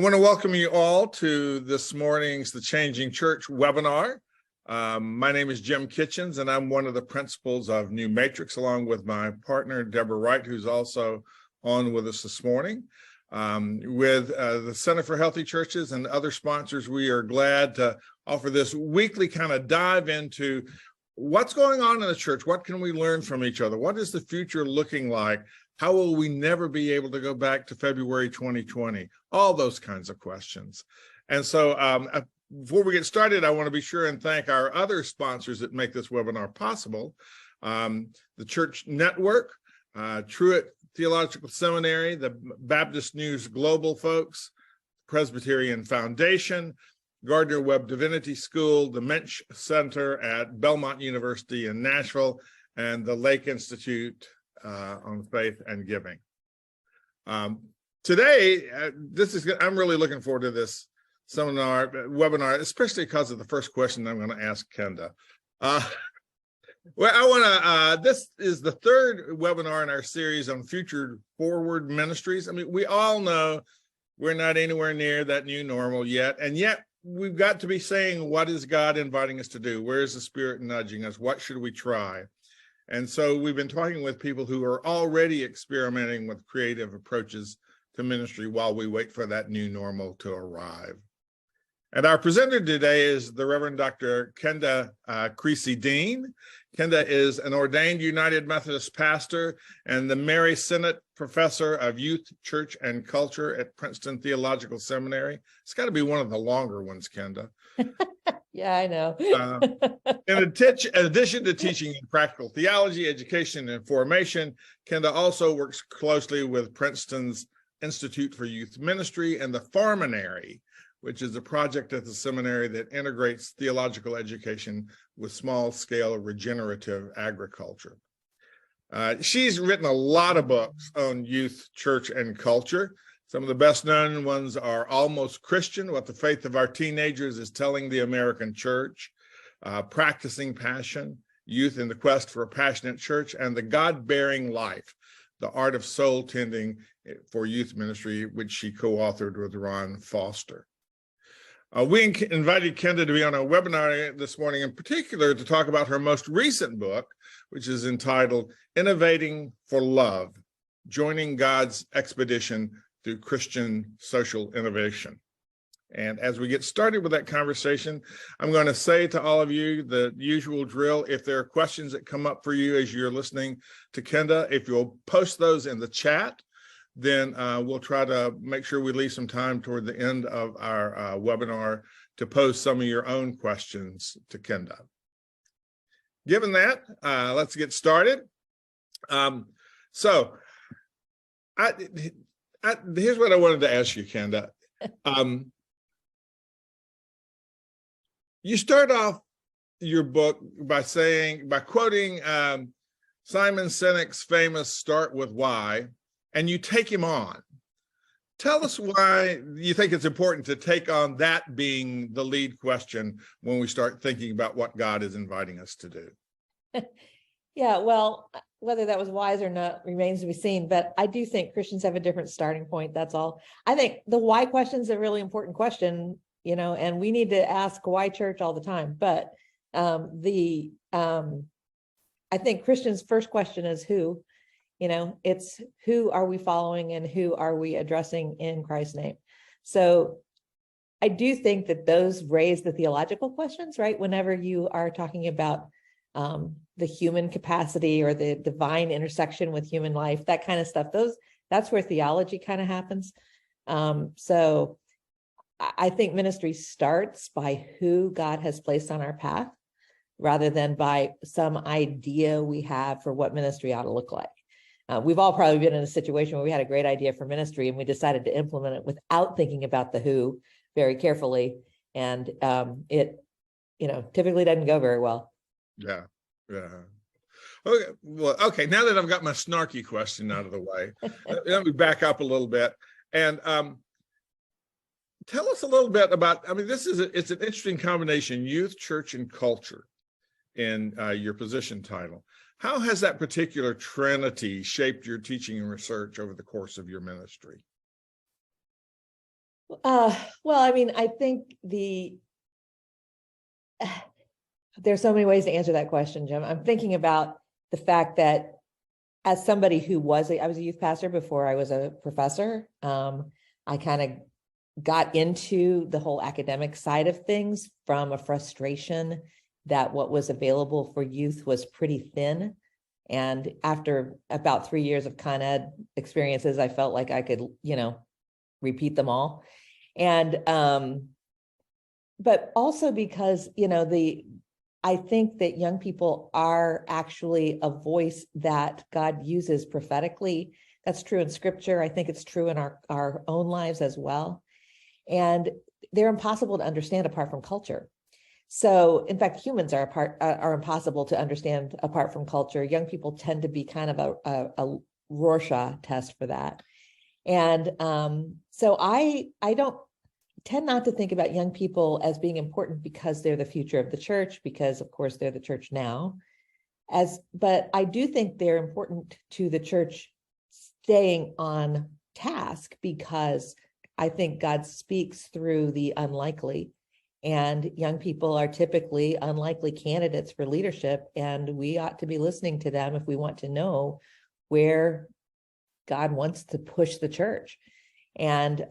want to welcome you all to this morning's The Changing Church webinar. My name is Jim Kitchens, and I'm one of the principals of New Matrix, along with my partner, Deborah Wright, who's also on with us this morning. With the Center for Healthy Churches and other sponsors, we are glad to offer this weekly kind of dive into what's going on in the church. What can we learn from each other? What is the future looking like? How will we never be able to go back to February 2020? All those kinds of questions. And so before we get started, I want to be sure and thank our other sponsors that make this webinar possible. The Church Network, Truett Theological Seminary, the Baptist News Global folks, Presbyterian Foundation, Gardner Webb Divinity School, the Mensch Center at Belmont University in Nashville, and the Lake Institute on Faith and Giving. Today, I'm really looking forward to this webinar, especially because of the first question I'm going to ask Kenda. This is the third webinar in our series on future forward ministries. I mean, we all know we're not anywhere near that new normal yet, and yet we've got to be saying, what is God inviting us to do? Where is the Spirit nudging us? What should we try? And so we've been talking with people who are already experimenting with creative approaches to ministry while we wait for that new normal to arrive. And our presenter today is the Reverend Dr. Kenda Creasy Dean. Kenda is an ordained United Methodist pastor and the Mary Synnott Professor of Youth, Church, and Culture at Princeton Theological Seminary. It's got to be one of the longer ones, Kenda. Yeah, I know. In addition to teaching in practical theology, education, and formation, Kenda also works closely with Princeton's Institute for Youth Ministry and the Farminary, which is a project at the seminary that integrates theological education with small-scale regenerative agriculture. She's written a lot of books on youth, church, and culture. Some of the best-known ones are Almost Christian, What the Faith of Our Teenagers is Telling the American Church, Practicing Passion, Youth in the Quest for a Passionate Church, and The God-Bearing Life, The Art of Soul Tending for Youth Ministry, which she co-authored with Ron Foster. We invited Kenda to be on a webinar this morning in particular to talk about her most recent book, which is entitled Innovating for Love, Joining God's Expedition through Christian Social Innovation. And as we get started with that conversation, I'm going to say to all of you the usual drill. If there are questions that come up for you as you're listening to Kenda, if you'll post those in the chat, then we'll try to make sure we leave some time toward the end of our webinar to pose some of your own questions to Kenda. Given that, let's get started. Here's what I wanted to ask you, Kenda. You start off your book by quoting Simon Sinek's famous "Start with Why," and you take him on. Tell us why you think it's important to take on that being the lead question when we start thinking about what God is inviting us to do. Yeah, well, whether that was wise or not remains to be seen, but I do think Christians have a different starting point. That's all. I think the why question is a really important question, and we need to ask why church all the time. But I think Christians' first question is who. It's who are we following and who are we addressing in Christ's name? So I do think that those raise the theological questions, right? Whenever you are talking about the human capacity or the divine intersection with human life, that kind of stuff, that's where theology kind of happens. So I think ministry starts by who God has placed on our path rather than by some idea we have for what ministry ought to look like. We've all probably been in a situation where we had a great idea for ministry and we decided to implement it without thinking about the who very carefully. And it, typically doesn't go very well. Yeah. Okay. Well, okay. Now that I've got my snarky question out of the way, let me back up a little bit and tell us a little bit about, it's an interesting combination, youth, church, and culture in your position title. How has that particular trinity shaped your teaching and research over the course of your ministry? Well, I mean, I think there's so many ways to answer that question, Jim. I'm thinking about the fact that as somebody who I was a youth pastor before I was a professor. I kind of got into the whole academic side of things from a frustration that what was available for youth was pretty thin. And after about 3 years of Con Ed experiences, I felt like I could, repeat them all. And, but also because, I think that young people are actually a voice that God uses prophetically. That's true in scripture. I think it's true in our own lives as well. And they're impossible to understand apart from culture. So in fact, humans are impossible to understand apart from culture. Young people tend to be kind of a Rorschach test for that. And so I don't tend not to think about young people as being important because they're the future of the church, because of course they're the church now. But I do think they're important to the church staying on task, because I think God speaks through the unlikely, and young people are typically unlikely candidates for leadership, and we ought to be listening to them if we want to know where God wants to push the church. And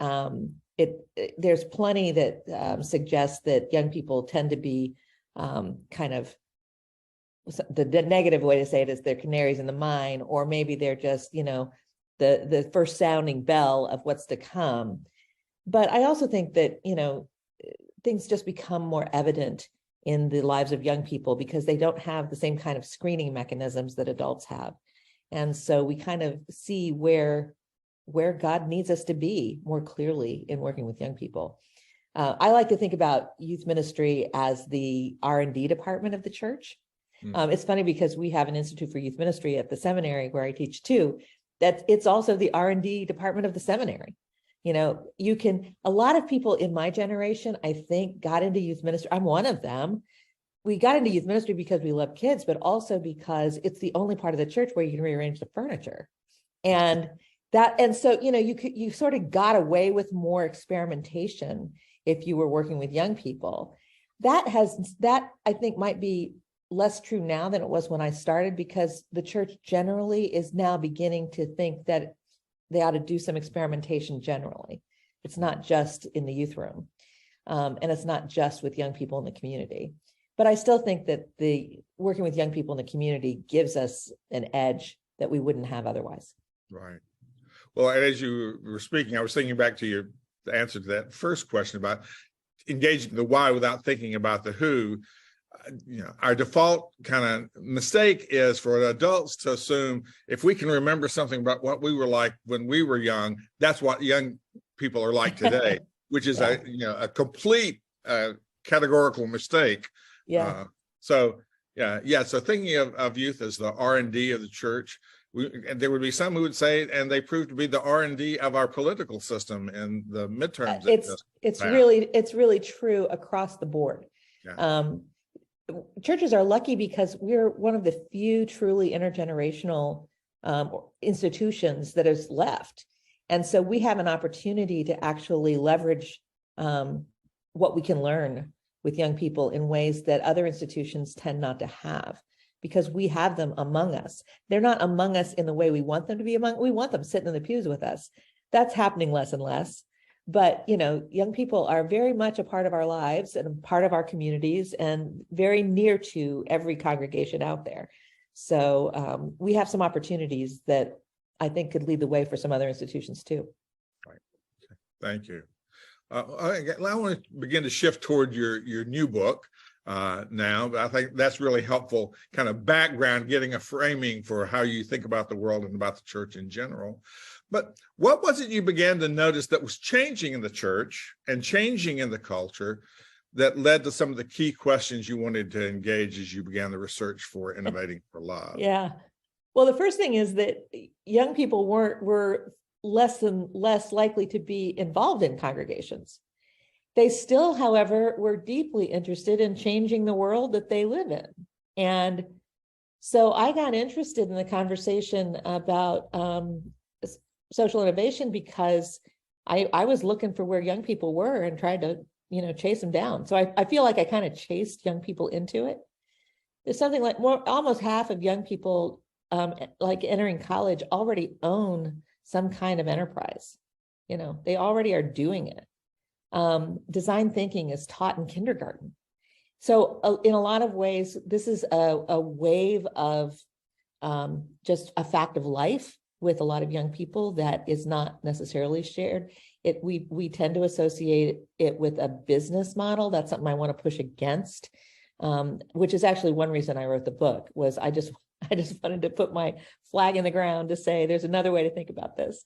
there's plenty that suggests that young people tend to be kind of, the negative way to say it is they're canaries in the mine, or maybe they're just, the first sounding bell of what's to come. But I also think that, things just become more evident in the lives of young people because they don't have the same kind of screening mechanisms that adults have. And so we kind of see where God needs us to be more clearly in working with young people. I like to think about youth ministry as the R&D department of the church. It's funny because we have an Institute for Youth Ministry at the seminary where I teach too, that it's also the R&D department of the seminary. A lot of people in my generation, I think, got into youth ministry. I'm one of them. We got into youth ministry because we love kids, but also because it's the only part of the church where you can rearrange the furniture. And so, you sort of got away with more experimentation if you were working with young people. That I think might be less true now than it was when I started, because the church generally is now beginning to think that they ought to do some experimentation generally. It's not just in the youth room, and it's not just with young people in the community. But I still think that the working with young people in the community gives us an edge that we wouldn't have otherwise. Right. Well, as you were speaking, I was thinking back to the answer to that first question about engaging the why without thinking about the who. Our default kind of mistake is for adults to assume if we can remember something about what we were like when we were young, that's what young people are like today, which is a complete categorical mistake. Yeah. So thinking of youth as the R&D of the church, and there would be some who would say, and they prove to be the R&D of our political system in the midterms. It's really true across the board. Yeah. Churches are lucky because we're one of the few truly intergenerational institutions that is left. And so we have an opportunity to actually leverage what we can learn with young people in ways that other institutions tend not to have, because we have them among us. They're not among us in the way we want them to be we want them sitting in the pews with us. That's happening less and less. But, young people are very much a part of our lives and a part of our communities and very near to every congregation out there. So we have some opportunities that I think could lead the way for some other institutions too. Right. Okay. Thank you. I want to begin to shift toward your new book now, but I think that's really helpful kind of background, getting a framing for how you think about the world and about the church in general. But what was it you began to notice that was changing in the church and changing in the culture that led to some of the key questions you wanted to engage as you began the research for Innovating for Love? Yeah. Well, the first thing is that young people were less likely to be involved in congregations. They still, however, were deeply interested in changing the world that they live in. And so I got interested in the conversation about social innovation because I was looking for where young people were and tried to, chase them down. So I feel like I kind of chased young people into it. There's something like almost half of young people like entering college already own some kind of enterprise. They already are doing it. Design thinking is taught in kindergarten. So in a lot of ways, this is a wave of just a fact of life with a lot of young people that is not necessarily shared. We tend to associate it with a business model. That's something I want to push against, which is actually one reason I wrote the book. Was I just wanted to put my flag in the ground to say there's another way to think about this.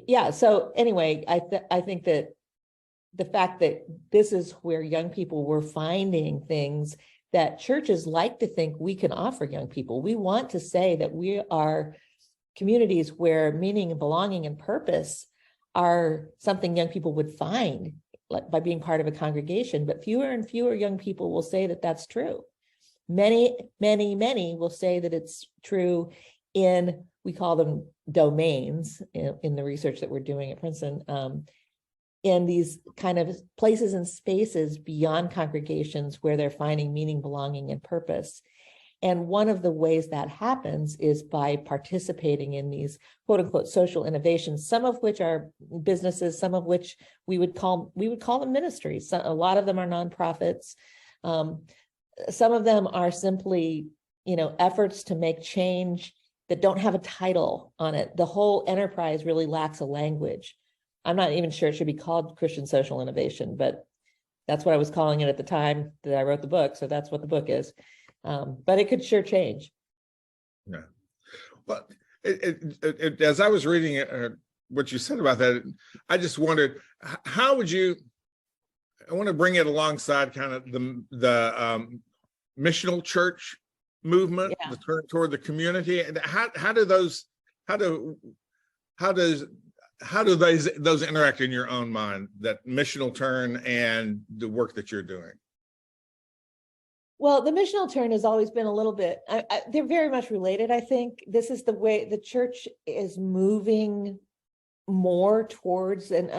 Yeah. So anyway, I think that the fact that this is where young people were finding things that churches like to think we can offer young people. We want to say that we are communities where meaning and belonging and purpose are something young people would find, like by being part of a congregation, but fewer and fewer young people will say that that's true. Many will say that it's true in, we call them domains in the research that we're doing at Princeton, in these kind of places and spaces beyond congregations where they're finding meaning, belonging, and purpose. And one of the ways that happens is by participating in these quote unquote social innovations, some of which are businesses, some of which we would call them ministries. So a lot of them are nonprofits. Some of them are simply, efforts to make change that don't have a title on it. The whole enterprise really lacks a language. I'm not even sure it should be called Christian social innovation, but that's what I was calling it at the time that I wrote the book. So that's what the book is. But it could sure change. Yeah. Well, as I was reading what you said about that, I just wondered, how would you, I want to bring it alongside kind of the missional church movement, the turn toward the community. And how do those interact in your own mind, that missional turn and the work that you're doing? Well, the missional turn has always been a little bit, they're very much related. I think this is the way the church is moving more towards an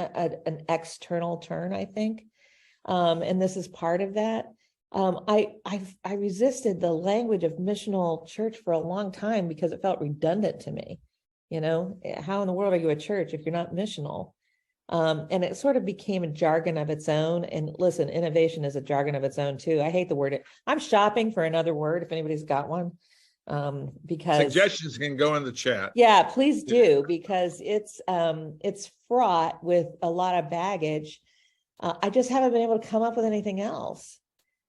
external turn, I think. And this is part of that. I resisted the language of missional church for a long time because it felt redundant to me. How in the world are you a church if you're not missional? And it sort of became a jargon of its own. And listen, innovation is a jargon of its own too. I hate the word. I'm shopping for another word if anybody's got one. Because suggestions can go in the chat. Yeah, please do, because it's fraught with a lot of baggage. I just haven't been able to come up with anything else.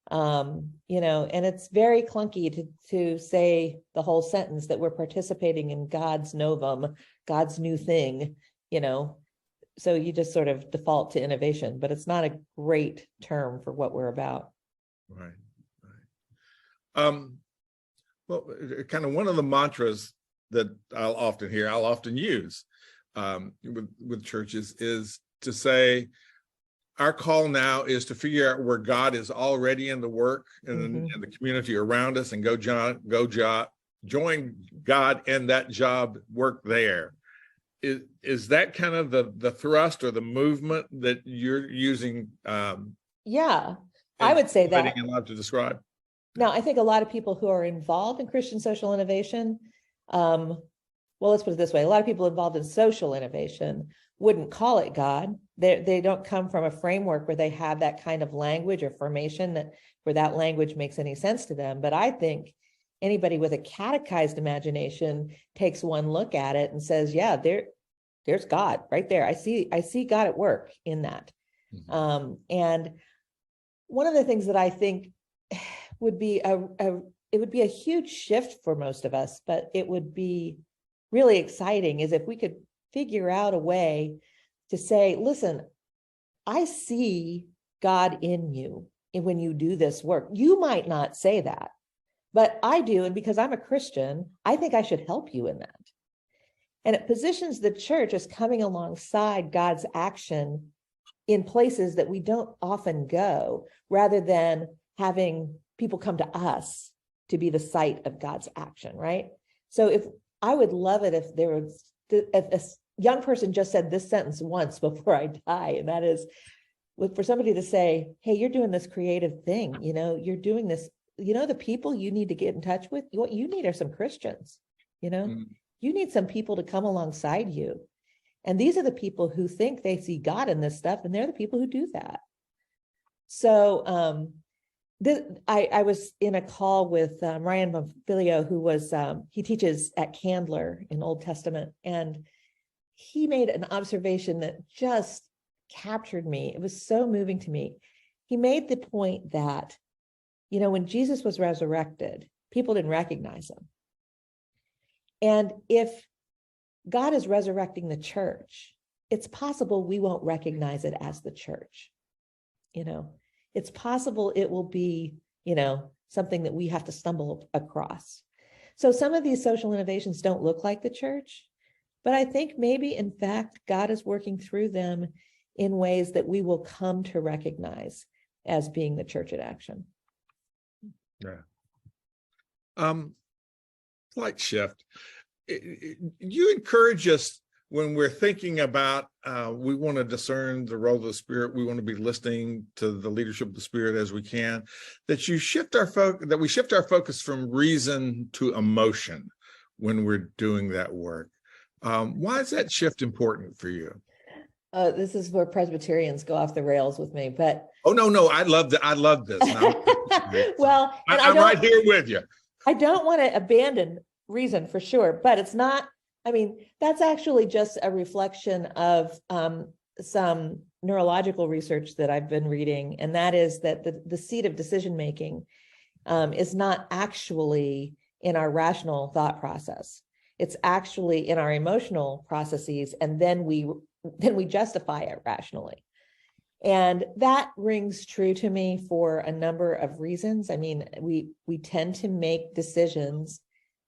And it's very clunky to say the whole sentence that we're participating in God's novum, God's new thing, so you just sort of default to innovation, but it's not a great term for what we're about. Right. Well, kind of one of the mantras that I'll often use with churches is to say, our call now is to figure out where God is already in the work and in the community around us, and join God in that job work there. Is that kind of the thrust or the movement that you're using? Yeah, I would say that. Allowed to describe. Now, I think a lot of people who are involved in Christian social innovation, well, let's put it this way: a lot of people involved in social innovation wouldn't call it God. They don't come from a framework where they have that kind of language or formation where that language makes any sense to them. But I think anybody with a catechized imagination takes one look at it and says, yeah, there's God right there. I see God at work in that. And one of the things that I think would be it would be a huge shift for most of us, but it would be really exciting, is if we could figure out a way to say, listen, I see God in you when you do this work. You might not say that, but I do. And because I'm a Christian, I think I should help you in that. And it positions the church as coming alongside God's action in places that we don't often go, rather than having people come to us to be the site of God's action, right? So if I would love it if there was a young person just said this sentence once before I die, and that is, for somebody to say, hey, you're doing this creative thing, you're doing this, the people you need to get in touch with, what you need are some Christians, you need some people to come alongside you. And these are the people who think they see God in this stuff, and they're the people who do that. So I was in a call with Ryan Bonfilio, who was, he teaches at Candler in Old Testament, and he made an observation that just captured me. It was so moving to me. He made the point that, when Jesus was resurrected, people didn't recognize him. And if God is resurrecting the church, it's possible we won't recognize it as the church. It's possible it will be, something that we have to stumble across. So some of these social innovations don't look like the church, but I think maybe, in fact, God is working through them in ways that we will come to recognize as being the church in action. Yeah. Slight shift. You encourage us when we're thinking about, we want to discern the role of the Spirit, we want to be listening to the leadership of the Spirit as we can, that we shift our focus from reason to emotion when we're doing that work. Why is that shift important for you? This is where Presbyterians go off the rails with me, but no, I love that. I love this. Well, and I'm right here with you. I don't want to abandon reason for sure, but it's not. That's actually just a reflection of some neurological research that I've been reading, and that is that the seat of decision making is not actually in our rational thought process. It's actually in our emotional processes, and then we justify it rationally. And that rings true to me for a number of reasons. We tend to make decisions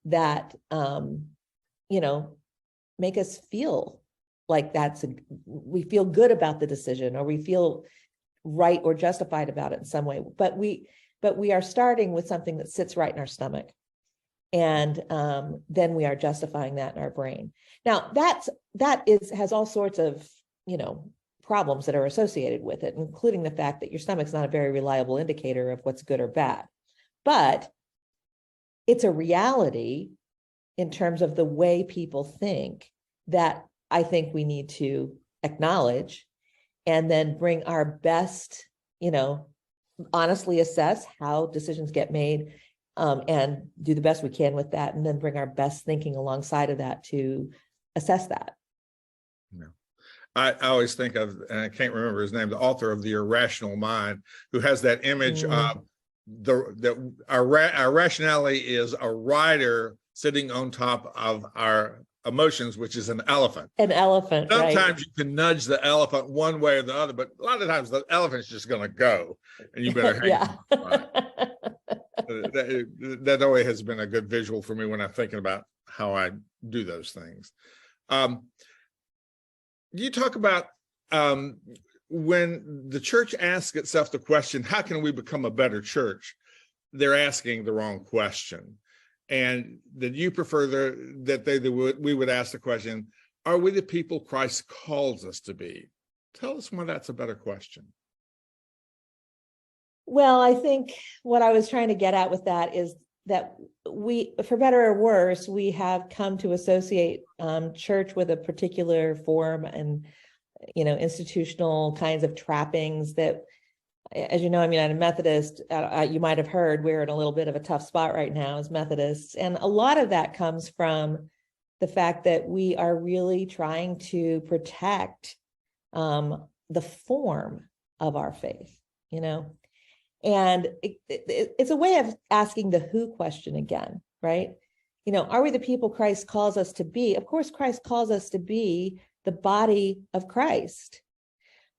that make us feel like we feel good about the decision, or we feel right or justified about it in some way. But we are starting with something that sits right in our stomach. And then we are justifying that in our brain. Now that has all sorts of, problems that are associated with it, including the fact that your stomach's not a very reliable indicator of what's good or bad. But it's a reality in terms of the way people think that I think we need to acknowledge, and then bring our best, honestly assess how decisions get made, and do the best we can with that, and then bring our best thinking alongside of that to assess that. Yeah. I always think of, and I can't remember his name, the author of The Irrational Mind, who has that image of our rationality is a rider sitting on top of our emotions, which is an elephant. An elephant. Sometimes right. you can nudge the elephant one way or the other, but a lot of times the elephant's just going to go, and you better hang on. That always has been a good visual for me when I'm thinking about how I do those things. You talk about when the church asks itself the question, how can we become a better church? They're asking the wrong question. And that you prefer we would ask the question, are we the people Christ calls us to be? Tell us why that's a better question. Well, I think what I was trying to get at with that is that we, for better or worse, we have come to associate church with a particular form and, institutional kinds of trappings that, as you know, I'm a Methodist. You might have heard we're in a little bit of a tough spot right now as Methodists. And a lot of that comes from the fact that we are really trying to protect the form of our faith, And it's a way of asking the who question again, right? Are we the people Christ calls us to be? Of course, Christ calls us to be the body of Christ.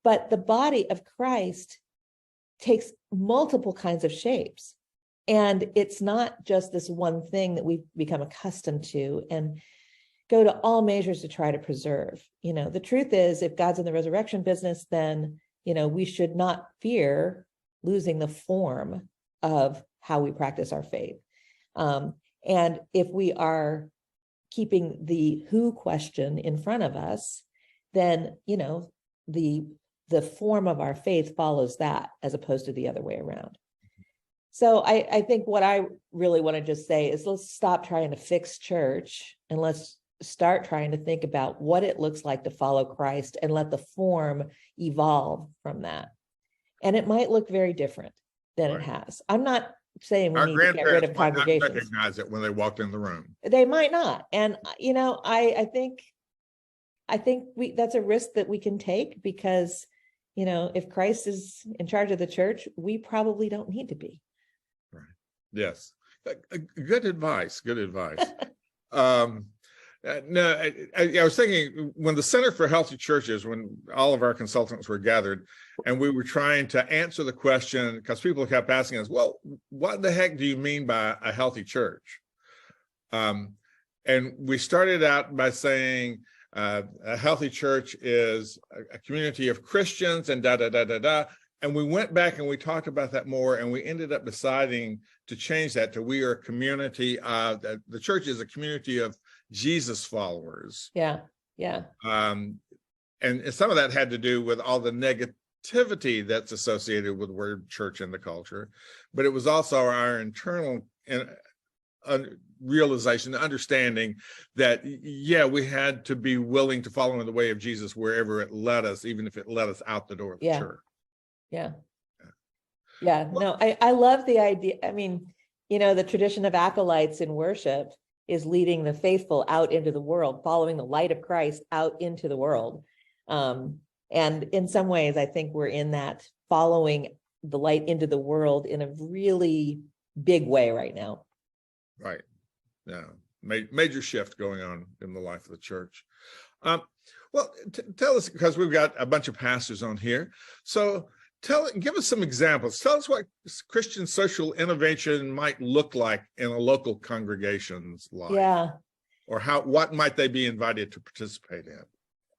But the body of Christ takes multiple kinds of shapes. And it's not just this one thing that we've become accustomed to and go to all measures to try to preserve. The truth is, if God's in the resurrection business, then, we should not fear losing the form of how we practice our faith. And if we are keeping the who question in front of us, then, the form of our faith follows that as opposed to the other way around. So I think what I really want to just say is let's stop trying to fix church and let's start trying to think about what it looks like to follow Christ and let the form evolve from that. And it might look very different than it has. I'm not saying we need to get rid of congregations. Might not recognize it when they walked in the room. They might not. And, I think that's a risk that we can take because, if Christ is in charge of the church, we probably don't need to be. Right. Yes. Good advice. Good advice. No, I was thinking when the Center for Healthy Churches, when all of our consultants were gathered and we were trying to answer the question, because people kept asking us, well, what the heck do you mean by a healthy church? And we started out by saying a healthy church is a community of Christians and da. And we went back and we talked about that more, and we ended up deciding to change that to we are a community. The church is a community of Jesus followers. Yeah. And some of that had to do with all the negativity that's associated with the word church in the culture, but it was also our internal realization, understanding that, we had to be willing to follow in the way of Jesus wherever it led us, even if it led us out the door of the church. No, I love the idea. I mean, the tradition of acolytes in worship is leading the faithful out into the world, following the light of Christ out into the world. And in some ways, I think we're in that following the light into the world in a really big way right now. Right. Yeah. Major shift going on in the life of the church. Well, tell us, because we've got a bunch of pastors on here. So give us some examples. Tell us what Christian social innovation might look like in a local congregation's life. Yeah. Or what might they be invited to participate in?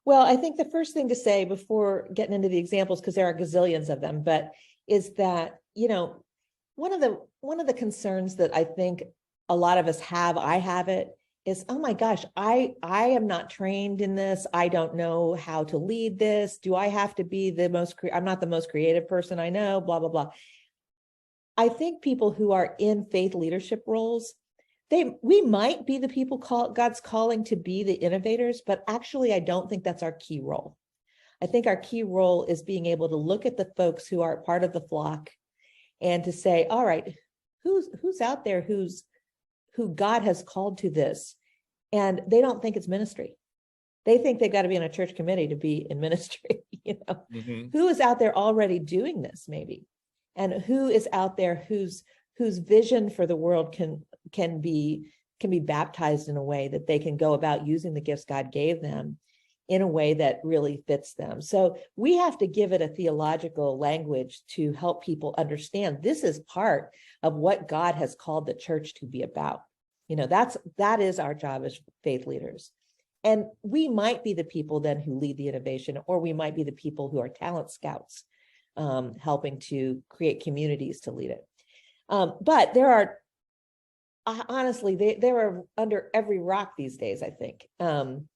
Well, I think the first thing to say before getting into the examples, because there are gazillions of them, but is that, one of the concerns that I think a lot of us have, I have it, is, oh my gosh, I am not trained in this. I don't know how to lead this. Do I have to be I'm not the most creative person I know, blah, blah, blah. I think people who are in faith leadership roles, we might be the people God's calling to be the innovators, but actually I don't think that's our key role. I think our key role is being able to look at the folks who are part of the flock and to say, all right, who's out there who God has called to this, and they don't think it's ministry. They think they've got to be in a church committee to be in ministry. Mm-hmm. Who is out there already doing this, maybe, and who is out there whose vision for the world can be baptized in a way that they can go about using the gifts God gave them in a way that really fits them. So we have to give it a theological language to help people understand this is part of what God has called the church to be about. That is our job as faith leaders. And we might be the people then who lead the innovation, or we might be the people who are talent scouts, helping to create communities to lead it. But there are, honestly, there are under every rock these days, I think. Some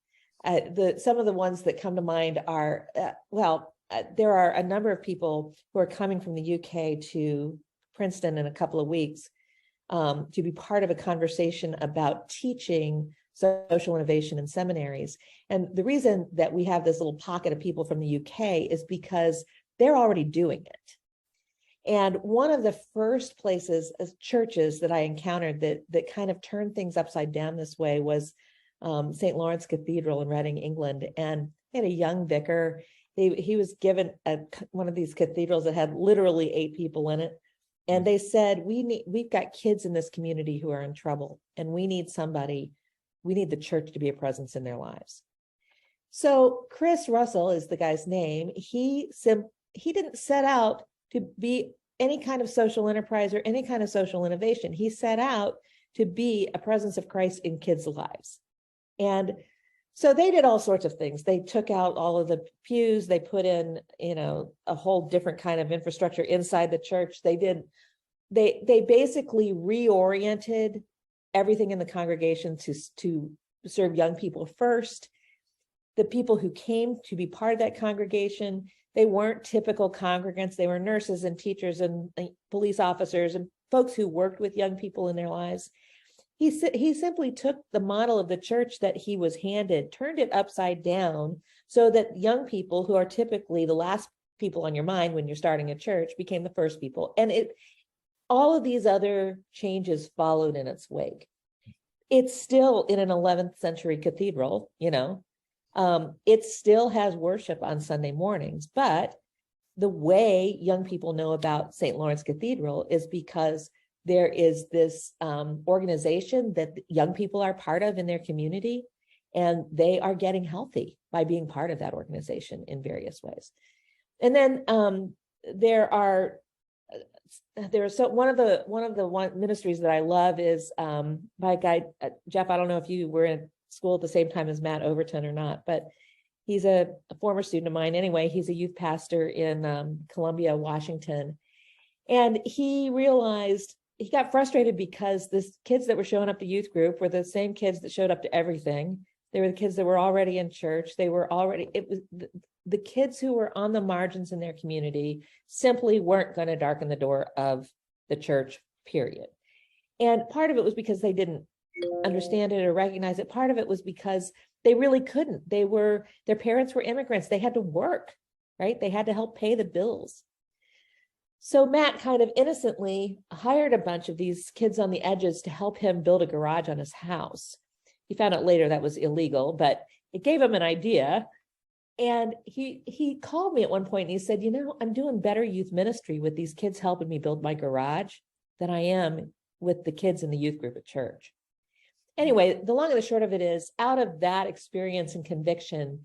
of the ones that come to mind are, there are a number of people who are coming from the UK to Princeton in a couple of weeks to be part of a conversation about teaching social innovation in seminaries. And the reason that we have this little pocket of people from the UK is because they're already doing it. And one of the first places, churches that I encountered that kind of turned things upside down this way was St. Lawrence Cathedral in Reading, England. And they had a young vicar. He was given one of these cathedrals that had literally 8 people in it. And they said, we've got kids in this community who are in trouble, and we need the church to be a presence in their lives. So Chris Russell is the guy's name. He didn't set out to be any kind of social enterprise or any kind of social innovation. He set out to be a presence of Christ in kids' lives. And so they did all sorts of things. They took out all of the pews. They put in, a whole different kind of infrastructure inside the church. They basically reoriented everything in the congregation to serve young people first. The people who came to be part of that congregation, they weren't typical congregants. They were nurses and teachers and police officers and folks who worked with young people in their lives. He simply took the model of the church that he was handed, turned it upside down so that young people, who are typically the last people on your mind when you're starting a church, became the first people. And all of these other changes followed in its wake. It's still in an 11th century cathedral, it still has worship on Sunday mornings, but the way young people know about St. Lawrence Cathedral is because there is this organization that young people are part of in their community, and they are getting healthy by being part of that organization in various ways. And then one of the ministries that I love is by a guy, Jeff. I don't know if you were in school at the same time as Matt Overton or not, but he's a former student of mine. Anyway, he's a youth pastor in Columbia, Washington. And he realized he got frustrated because the kids that were showing up to youth group were the same kids that showed up to everything. They were the kids that were already in church. It was the kids who were on the margins in their community simply weren't going to darken the door of the church, period. And part of it was because they didn't understand it or recognize it. Part of it was because they really couldn't. Their parents were immigrants. They had to work, right? They had to help pay the bills. So Matt kind of innocently hired a bunch of these kids on the edges to help him build a garage on his house. He found out later that was illegal, but it gave him an idea. And he called me at one point and he said, I'm doing better youth ministry with these kids helping me build my garage than I am with the kids in the youth group at church. Anyway, the long and the short of it is, out of that experience and conviction,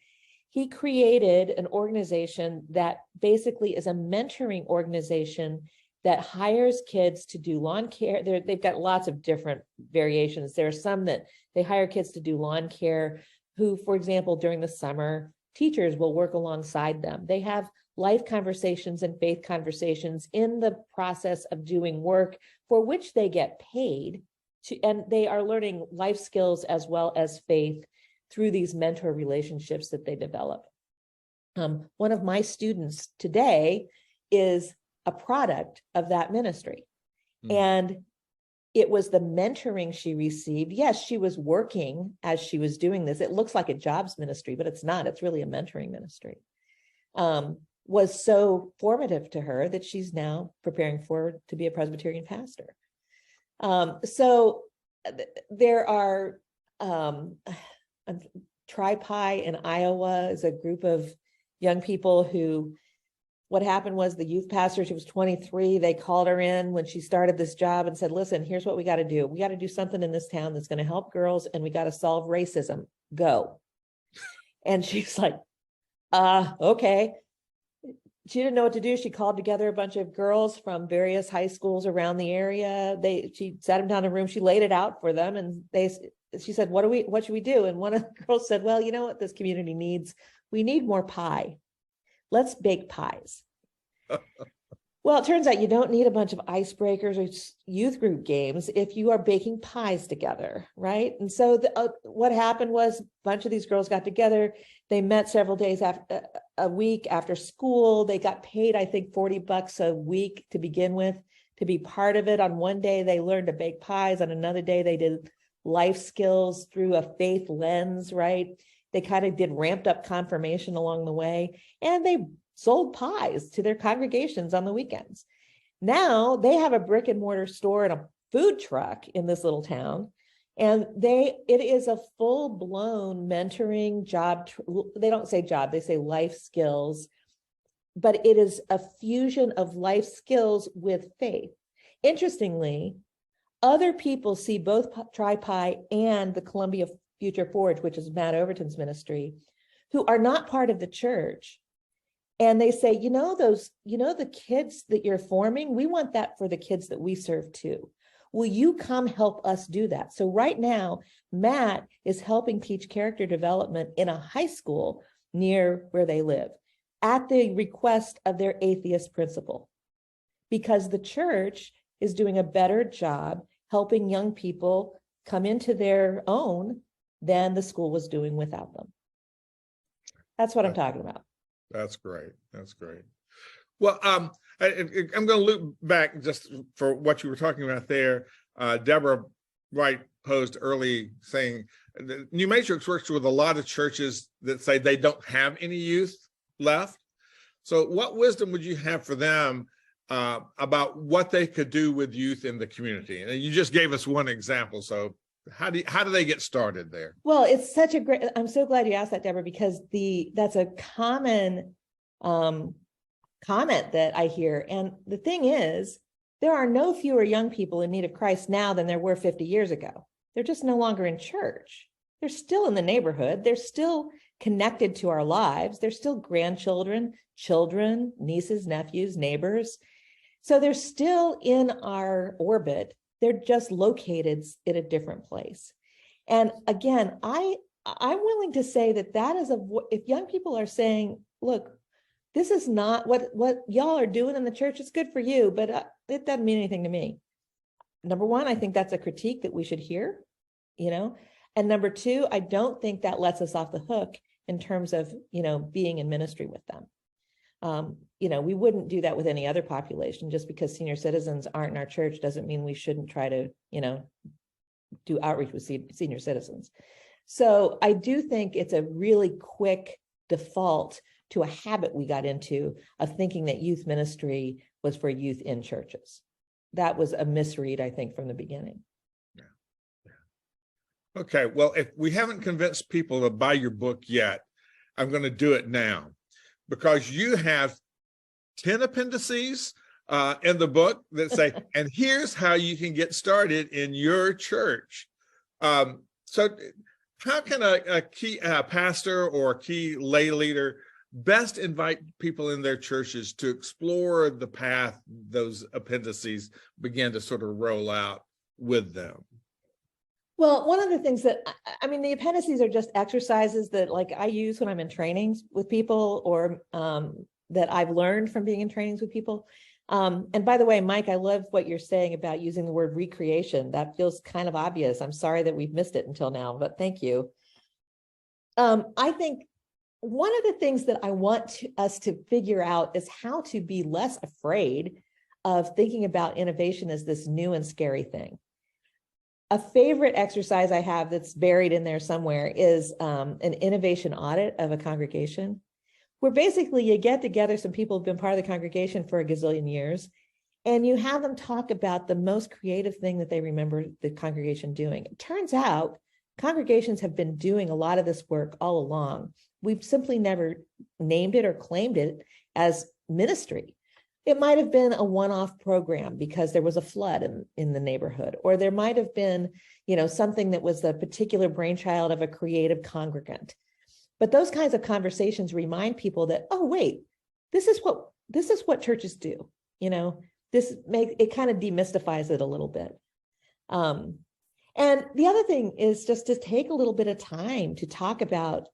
he created an organization that basically is a mentoring organization that hires kids to do lawn care. They've got lots of different variations. There are some that they hire kids to do lawn care who, for example, during the summer, teachers will work alongside them. They have life conversations and faith conversations in the process of doing work for which they get paid, and they are learning life skills as well as faith through these mentor relationships that they develop. One of my students today is a product of that ministry. And it was the mentoring she received. Yes, she was working as she was doing this. It looks like a jobs ministry, but it's not. It's really a mentoring ministry. Was so formative to her that she's now preparing to be a Presbyterian pastor. So there are Tri-Pi in Iowa is a group of young people who, what happened was the youth pastor, she was 23, they called her in when she started this job and said, listen, here's what we got to do. We got to do something in this town that's going to help girls, and we got to solve racism. Go. And she's like, okay. She didn't know what to do. She called together a bunch of girls from various high schools around the area. She sat them down in a room. She laid it out for them, and she said, what should we do? And one of the girls said, well, you know what this community needs? We need more pie. Let's bake pies. Well, it turns out you don't need a bunch of icebreakers or youth group games if you are baking pies together, right? And so what happened was a bunch of these girls got together. They met several days after a week after school. They got paid, I think, $40 a week to begin with, to be part of it. On one day, they learned to bake pies. On another day, they did life skills through a faith lens, right? They kind of did ramped up confirmation along the way, and they sold pies to their congregations on the weekends. Now they have a brick and mortar store and a food truck in this little town. And it is a full-blown mentoring job. They don't say job, they say life skills, but it is a fusion of life skills with faith. Interestingly, other people see both Tri-Pi and the Columbia Future Forge, which is Matt Overton's ministry, who are not part of the church. And they say, the kids that you're forming, we want that for the kids that we serve too. Will you come help us do that? So right now, Matt is helping teach character development in a high school near where they live at the request of their atheist principal, because the church is doing a better job helping young people come into their own than the school was doing without them. That's what I'm talking about. That's great. That's great. Well, I'm going to loop back just for what you were talking about there. Deborah Wright posed early saying the New Matrix works with a lot of churches that say they don't have any youth left. So what wisdom would you have for them about what they could do with youth in the community? And you just gave us one example. So how do they get started there? Well, it's such a great, I'm so glad you asked that, Deborah, because that's a common comment that I hear. And the thing is, there are no fewer young people in need of Christ now than there were 50 years ago. They're just no longer in church. They're still in the neighborhood. They're still connected to our lives. They're still grandchildren, children, nieces, nephews, neighbors. So they're still in our orbit. They're just located in a different place. And again, I'm willing to say that is if young people are saying, look, this is not what y'all are doing in the church. It's good for you, but it doesn't mean anything to me. Number one, I think that's a critique that we should hear, and number two, I don't think that lets us off the hook in terms of, being in ministry with them. We wouldn't do that with any other population. Just because senior citizens aren't in our church doesn't mean we shouldn't try to, do outreach with senior citizens. So I do think it's a really quick default to a habit we got into of thinking that youth ministry was for youth in churches. That was a misread, I think, from the beginning. Yeah. Okay, well, if we haven't convinced people to buy your book yet, I'm going to do it now, because you have 10 appendices in the book that say, and here's how you can get started in your church. So how can a key pastor or a key lay leader best invite people in their churches to explore the path those appendices begin to sort of roll out with them? Well, one of the things that, the appendices are just exercises that I use when I'm in trainings with people, or that I've learned from being in trainings with people. And by the way, Mike, I love what you're saying about using the word recreation. That feels kind of obvious. I'm sorry that we've missed it until now, but thank you. I think one of the things that I want us to figure out is how to be less afraid of thinking about innovation as this new and scary thing. A favorite exercise I have that's buried in there somewhere is an innovation audit of a congregation, where basically you get together some people who've been part of the congregation for a gazillion years, and you have them talk about the most creative thing that they remember the congregation doing. It turns out congregations have been doing a lot of this work all along. We've simply never named it or claimed it as ministry. It might have been a one-off program because there was a flood in the neighborhood, or there might have been, something that was a particular brainchild of a creative congregant. But those kinds of conversations remind people that, oh, wait, this is what churches do. It kind of demystifies it a little bit. And the other thing is just to take a little bit of time to talk about,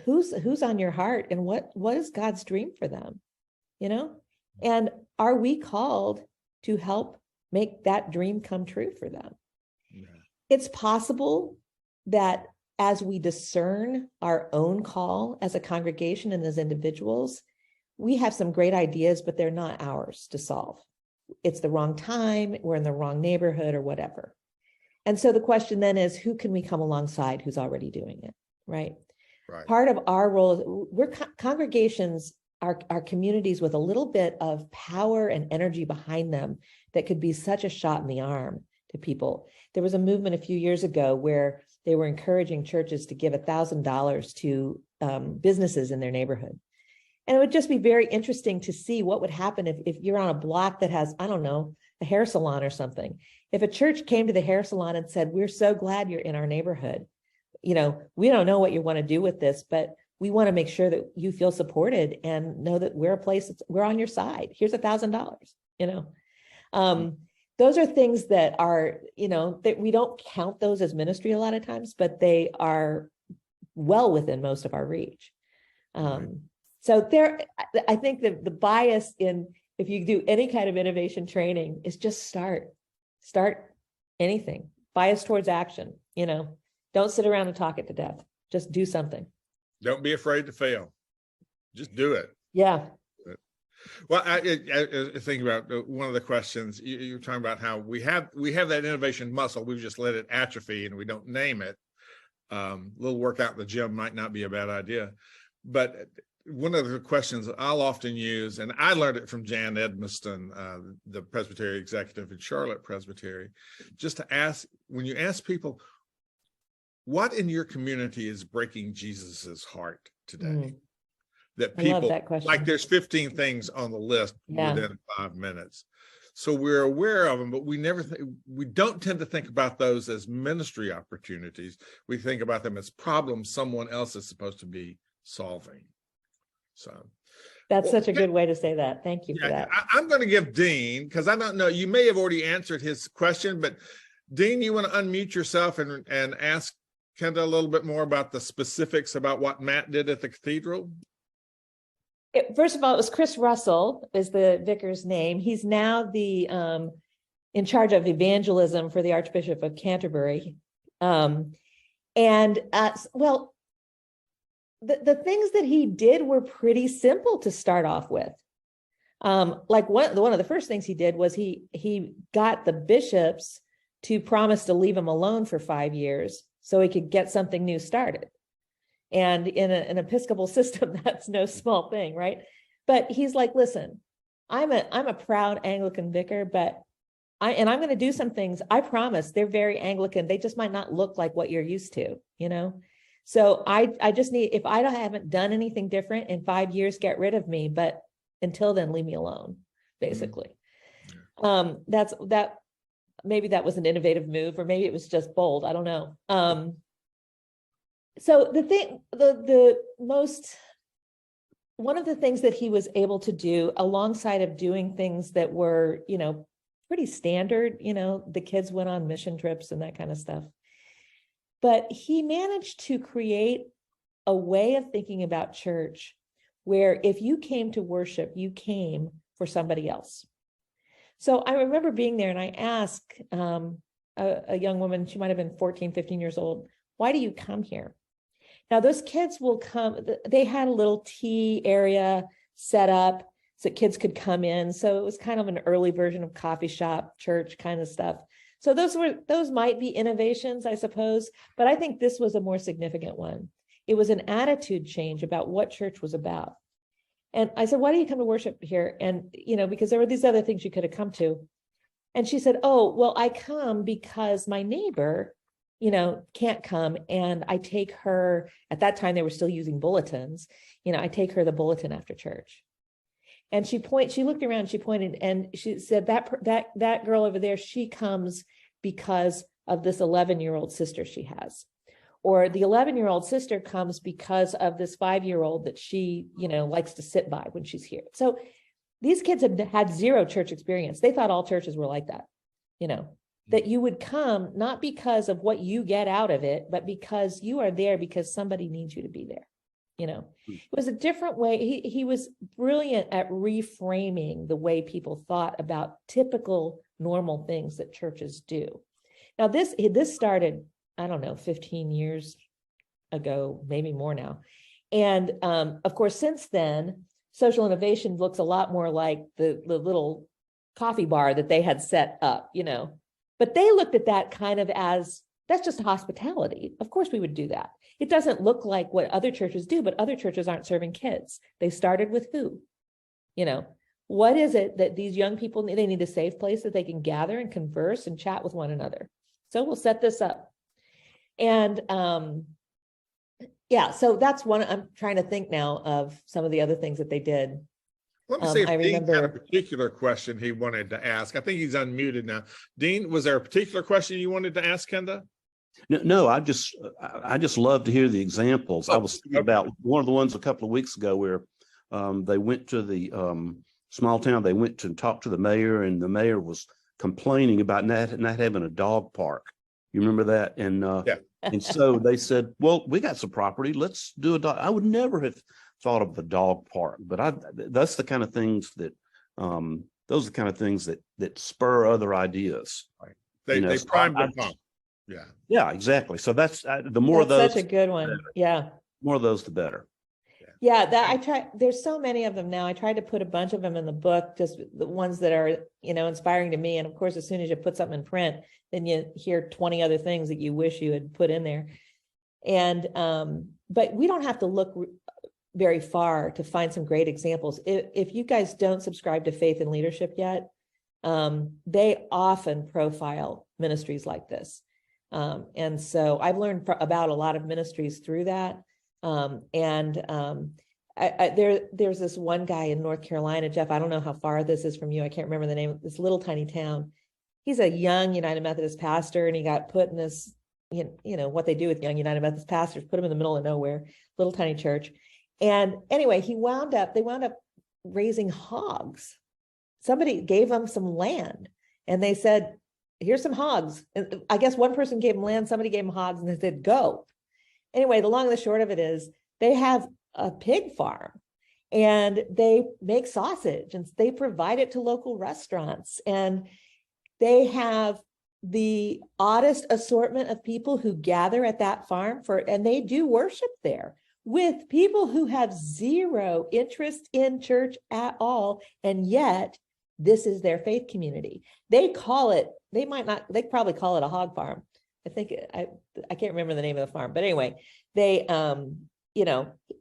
who's on your heart and what is God's dream for them, and are we called to help make that dream come true for them? Yeah. It's possible that as we discern our own call as a congregation and as individuals, we have some great ideas, but they're not ours to solve. It's the wrong time, we're in the wrong neighborhood or whatever. And so the question then is, who can we come alongside who's already doing it, right? Right. Part of our role, we're congregations are communities with a little bit of power and energy behind them that could be such a shot in the arm to people. There was a movement a few years ago where they were encouraging churches to give $1,000 to businesses in their neighborhood. And it would just be very interesting to see what would happen if you're on a block that has, I don't know, a hair salon or something. If a church came to the hair salon and said, we're so glad you're in our neighborhood. We don't know what you want to do with this, but we want to make sure that you feel supported and know that we're a place we're on your side. Here's $1,000, those are things that are, that we don't count those as ministry a lot of times, but they are well within most of our reach. So I think that the bias in, if you do any kind of innovation training, is just start anything, bias towards action. Don't sit around and talk it to death. Just do something. Don't be afraid to fail. Just do it. Yeah. Well, I think about one of the questions you're talking about, how we have that innovation muscle. We've just let it atrophy and we don't name it. A little workout in the gym might not be a bad idea. But one of the questions I'll often use, and I learned it from Jan Edmiston, the Presbytery executive in Charlotte Presbytery, just to ask, when you ask people, what in your community is breaking Jesus's heart today? That people, I love that question. like there's 15 things on the list within 5 minutes. So we're aware of them, but we don't tend to think about those as ministry opportunities. We think about them as problems someone else is supposed to be solving. So that's such a good way to say that. Thank you for that. I'm going to give Dean, because I don't know, you may have already answered his question, but Dean, you want to unmute yourself and ask Kenda a little bit more about the specifics about what Matt did at the cathedral? First of all, it was Chris Russell is the vicar's name. He's now the in charge of evangelism for the Archbishop of Canterbury. Well, the things that he did were pretty simple to start off with. Like one of the first things he did was he got the bishops to promise to leave him alone for 5 years so he could get something new started. And in an Episcopal system, that's no small thing, right? But he's like, listen, I'm a proud Anglican vicar, but I'm going to do some things. I promise they're very Anglican. They just might not look like what you're used to, So I just need, if I haven't done anything different in 5 years, get rid of me. But until then, leave me alone, basically. Maybe that was an innovative move, or maybe it was just bold. I don't know. So one of the things that he was able to do, alongside of doing things that were, pretty standard, the kids went on mission trips and that kind of stuff. But he managed to create a way of thinking about church where if you came to worship, you came for somebody else. So I remember being there and I asked a young woman, she might have been 14, 15 years old, why do you come here? Now, those kids will come, they had a little tea area set up so kids could come in. So it was kind of an early version of coffee shop, church kind of stuff. So those might be innovations, I suppose, but I think this was a more significant one. It was an attitude change about what church was about. And I said, why do you come to worship here? And, because there were these other things you could have come to. And she said, oh, well, I come because my neighbor can't come. And I take her, at that time, they were still using bulletins. I take her the bulletin after church. And she looked around, she pointed, and she said, that girl over there, she comes because of this 11-year-old sister she has. Or the 11-year-old sister comes because of this 5-year-old that she, likes to sit by when she's here. So these kids had zero church experience. They thought all churches were like that, that you would come not because of what you get out of it, but because you are there because somebody needs you to be there. It was a different way. He was brilliant at reframing the way people thought about typical normal things that churches do. Now, this started, I don't know, 15 years ago, maybe more now. And of course, since then, social innovation looks a lot more like the little coffee bar that they had set up, but they looked at that kind of as, that's just hospitality. Of course we would do that. It doesn't look like what other churches do, but other churches aren't serving kids. They started with who? What is it that these young people need? They need a safe place that they can gather and converse and chat with one another. So we'll set this up. And so that's one. I'm trying to think now of some of the other things that they did. Let me see if Dean had a particular question he wanted to ask. I think he's unmuted now. Dean, was there a particular question you wanted to ask Kenda? No, I just love to hear the examples. I was thinking about one of the ones a couple of weeks ago where they went to the small town. They went to talk to the mayor, and the mayor was complaining about not having a dog park. You remember that? And and so they said, well, we got some property. Let's do a dog. I would never have thought of a dog park, but that's the kind of things that those are the kind of things that spur other ideas. Right. They prime the pump. Yeah. Yeah, exactly. So that's the more of That's those, such a good one. Yeah. more of those, the better. Yeah, that I try, there's so many of them now. I tried to put a bunch of them in the book, just the ones that are, inspiring to me. And of course, as soon as you put something in print, then you hear 20 other things that you wish you had put in there. And, but we don't have to look very far to find some great examples. If you guys don't subscribe to Faith and Leadership yet, they often profile ministries like this. And so I've learned about a lot of ministries through that. There's this one guy in North Carolina, Jeff, I don't know how far this is from you. I can't remember the name of this little tiny town. He's a young United Methodist pastor, and he got put in this, what they do with young United Methodist pastors, put him in the middle of nowhere, little tiny church. And anyway, they wound up raising hogs. Somebody gave them some land, and they said, here's some hogs. And I guess one person gave them land, somebody gave them hogs, and they said, go. Anyway, the long and the short of it is they have a pig farm, and they make sausage, and they provide it to local restaurants, and they have the oddest assortment of people who gather at that farm and they do worship there with people who have zero interest in church at all. And yet this is their faith community. They probably call it a hog farm. I think I can't remember the name of the farm, but anyway, they,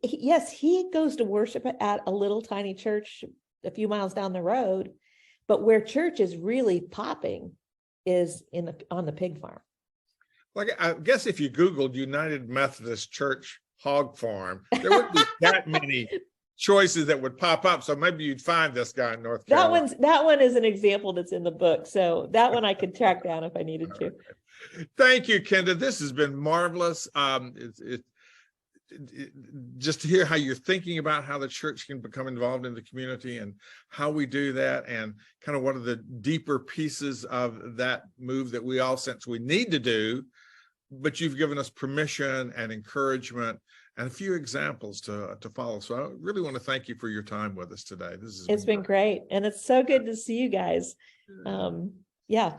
yes, he goes to worship at a little tiny church a few miles down the road, but where church is really popping is on the pig farm. Like, I guess if you Googled United Methodist Church hog farm, there wouldn't be that many choices that would pop up. So maybe you'd find this guy in North Carolina. That one is an example that's in the book. So that one I could track down if I needed to. Thank you, Kenda. This has been marvelous. Just to hear how you're thinking about how the church can become involved in the community and how we do that, and kind of what are the deeper pieces of that move that we all sense we need to do, but you've given us permission and encouragement and a few examples to follow. So I really want to thank you for your time with us today. It's been great. And it's so good to see you guys. Yeah.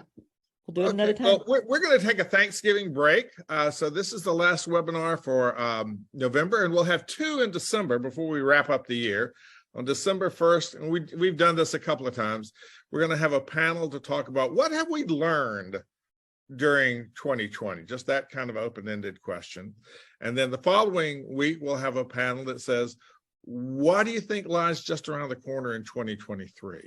We'll do it another time. Well, we're going to take a Thanksgiving break. So this is the last webinar for November, and we'll have 2 in December before we wrap up the year. On December 1st, and we've done this a couple of times, we're going to have a panel to talk about what have we learned during 2020, just that kind of open-ended question. And then the following week, we'll have a panel that says, what do you think lies just around the corner in 2023?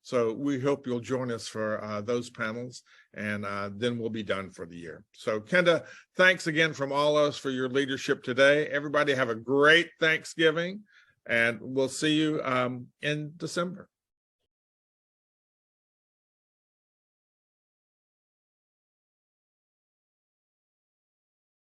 So we hope you'll join us for those panels, and then we'll be done for the year. So Kenda, thanks again from all of us for your leadership today. Everybody have a great Thanksgiving, and we'll see you in December.